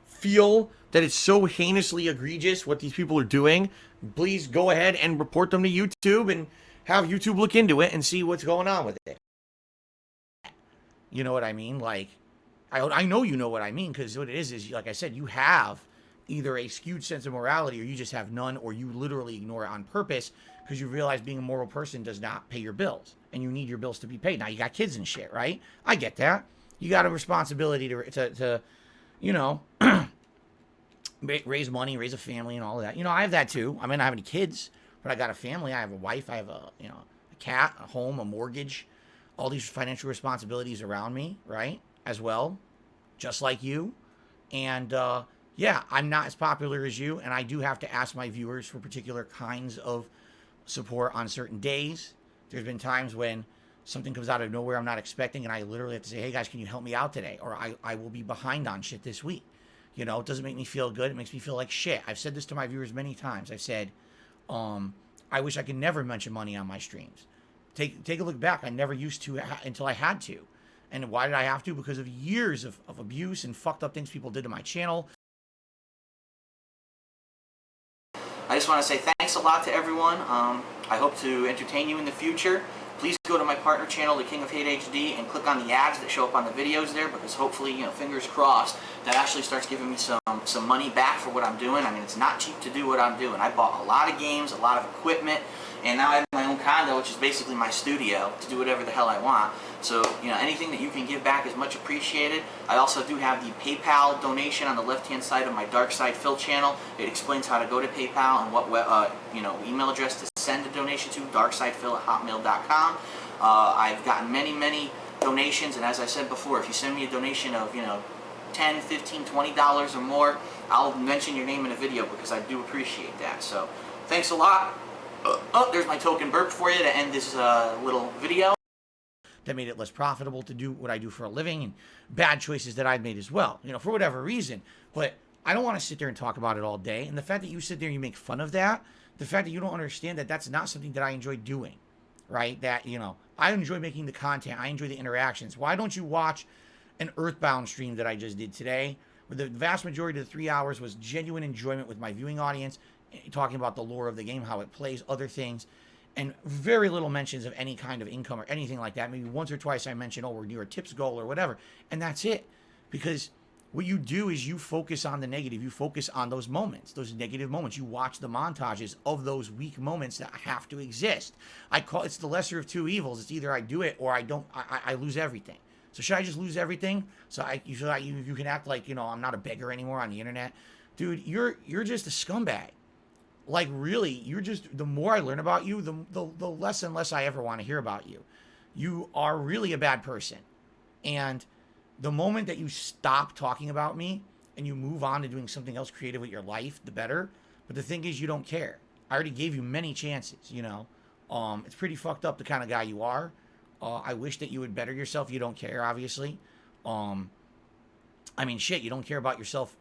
feel that it's so heinously egregious what these people are doing, please go ahead and report them to YouTube and have YouTube look into it and see what's going on with it. You know what I mean? Like, I know you know what I mean, because what it is, like I said, you have either a skewed sense of morality, or you just have none, or you literally ignore it on purpose because you realize being a moral person does not pay your bills, and you need your bills to be paid. Now, you got kids and shit, right? I get that. You got a responsibility to you know, raise money, raise a family, and all of that. You know, I have that too. I may not have any kids, but I got a family. I have a wife. I have a cat, a home, a mortgage, all these financial responsibilities around me, right? As well, just like you. And yeah, I'm not as popular as you, and I do have to ask my viewers for particular kinds of support on certain days. There's been times when something comes out of nowhere I'm not expecting, and I literally have to say, hey guys, can you help me out today? Or I will be behind on shit this week. You know, it doesn't make me feel good. It makes me feel like shit. I've said this to my viewers many times. I've said, I wish I could never mention money on my streams. Take a look back. I never used to until I had to. And why did I have to? Because of years of abuse and fucked up things people did to my channel. I just want to say thanks a lot to everyone. I hope to entertain you in the future. Please go to my partner channel, The King of Hate HD, and click on the ads that show up on the videos there, because hopefully, you know, fingers crossed, that actually starts giving me some money back for what I'm doing. I mean, it's not cheap to do what I'm doing. I bought a lot of games, a lot of equipment, And now I have my own condo, which is basically my studio, to do whatever the hell I want. So, anything that you can give back is much appreciated. I also do have the PayPal donation on the left-hand side of my Dark Side Phil channel. It explains how to go to PayPal and what email address to send a donation to, darksidephil@hotmail.com. I've gotten many donations, and as I said before, if you send me a donation of, $10, $15, $20 or more, I'll mention your name in a video because I do appreciate that. So, thanks a lot. There's my token burp for you to end this little video. That made it less profitable to do what I do for a living, and bad choices that I've made as well, for whatever reason. But I don't want to sit there and talk about it all day. And the fact that you sit there and you make fun of that, the fact that you don't understand that that's not something that I enjoy doing, right? That, I enjoy making the content. I enjoy the interactions. Why don't you watch an Earthbound stream that I just did today, where the vast majority of the 3 hours was genuine enjoyment with my viewing audience, talking about the lore of the game, how it plays, other things, and very little mentions of any kind of income or anything like that. Maybe once or twice I mentioned, we're near a tips goal or whatever, and that's it. Because what you do is you focus on the negative. You focus on those moments, those negative moments. You watch the montages of those weak moments that have to exist. It's the lesser of two evils. It's either I do it or I don't. I lose everything. So should I just lose everything? So you can act like I'm not a beggar anymore on the internet, dude. You're just a scumbag. Like, really, the more I learn about you, the less and less I ever want to hear about you. You are really a bad person. And the moment that you stop talking about me and you move on to doing something else creative with your life, the better. But the thing is, you don't care. I already gave you many chances, It's pretty fucked up the kind of guy you are. I wish that you would better yourself. You don't care, obviously. Shit, you don't care about yourself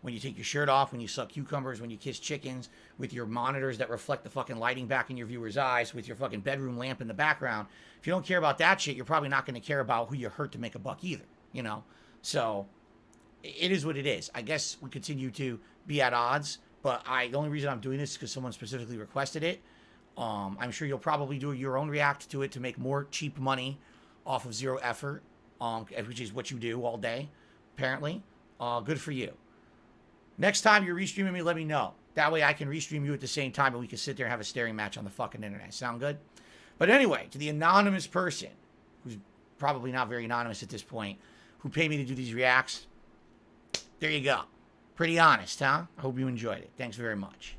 when you take your shirt off, when you suck cucumbers, when you kiss chickens, with your monitors that reflect the fucking lighting back in your viewer's eyes, with your fucking bedroom lamp in the background. If you don't care about that shit, you're probably not going to care about who you hurt to make a buck either, So, it is what it is. I guess we continue to be at odds, but the only reason I'm doing this is because someone specifically requested it. I'm sure you'll probably do your own react to it to make more cheap money off of zero effort, which is what you do all day, apparently. Good for you. Next time you're restreaming me, let me know. That way I can restream you at the same time and we can sit there and have a staring match on the fucking internet. Sound good? But anyway, to the anonymous person, who's probably not very anonymous at this point, who paid me to do these reacts, there you go. Pretty honest, huh? I hope you enjoyed it. Thanks very much.